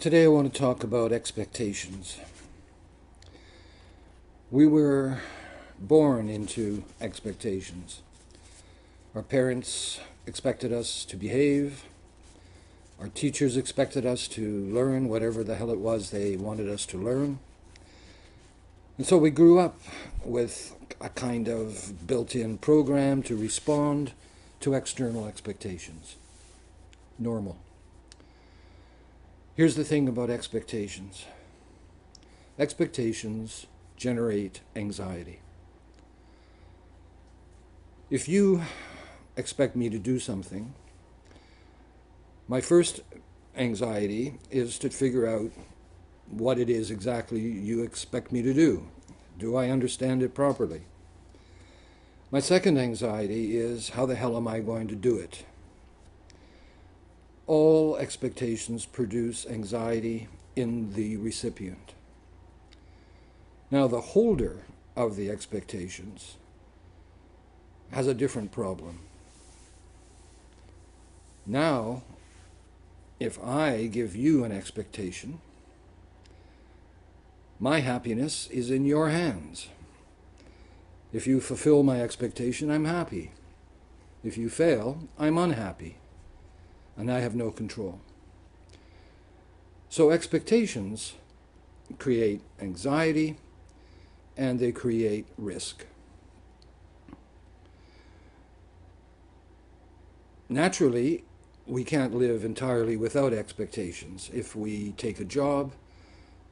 Today I want to talk about expectations. We were born into expectations. Our parents expected us to behave. Our teachers expected us to learn whatever the hell it was they wanted us to learn. And so we grew up with a kind of built-in program to respond to external expectations. Normal. Here's the thing about expectations. Expectations generate anxiety. If you expect me to do something, my first anxiety is to figure out what it is exactly you expect me to do. Do I understand it properly? My second anxiety is, how the hell am I going to do it? All expectations produce anxiety in the recipient. Now, the holder of the expectations has a different problem. Now, if I give you an expectation, my happiness is in your hands. If you fulfill my expectation, I'm happy. If you fail, I'm unhappy, and I have no control. So expectations create anxiety, and they create risk. Naturally, we can't live entirely without expectations. If we take a job,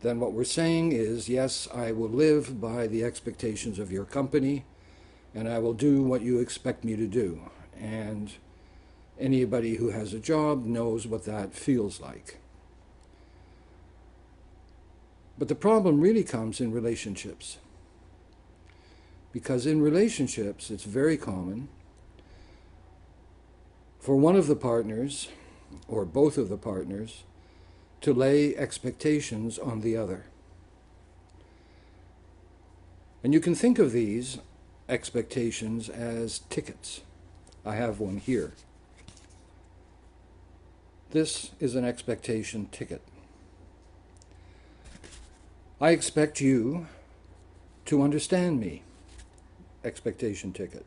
then what we're saying is, yes, I will live by the expectations of your company, and I will do what you expect me to do. And anybody who has a job knows what that feels like. But the problem really comes in relationships. Because in relationships, it's very common for one of the partners, or both of the partners, to lay expectations on the other. And you can think of these expectations as tickets. I have one here. This is an expectation ticket. I expect you to understand me. Expectation ticket.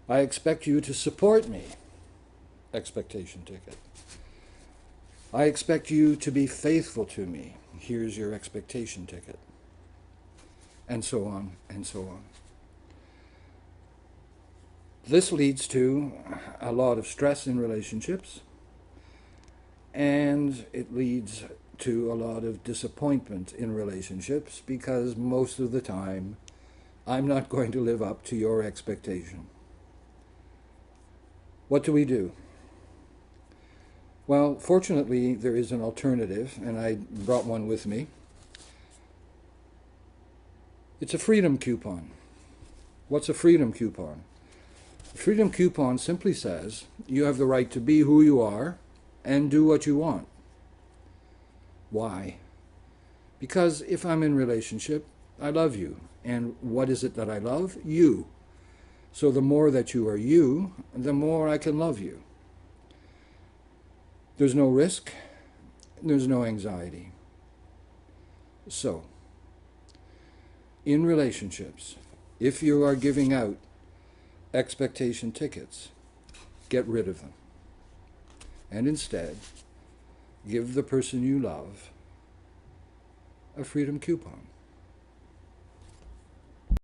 I expect you to support me. Expectation ticket. I expect you to be faithful to me. Here's your expectation ticket. And so on, and so on. This leads to a lot of stress in relationships, and it leads to a lot of disappointment in relationships, because most of the time I'm not going to live up to your expectation. What do we do? Well, fortunately, there is an alternative, and I brought one with me. It's a freedom coupon. What's a freedom coupon? A freedom coupon simply says you have the right to be who you are and do what you want. Why? Because if I'm in a relationship, I love you. And what is it that I love? You. So the more that you are you, the more I can love you. There's no risk. There's no anxiety. So, in relationships, if you are giving out expectation tickets, get rid of them. And instead, give the person you love a freedom coupon.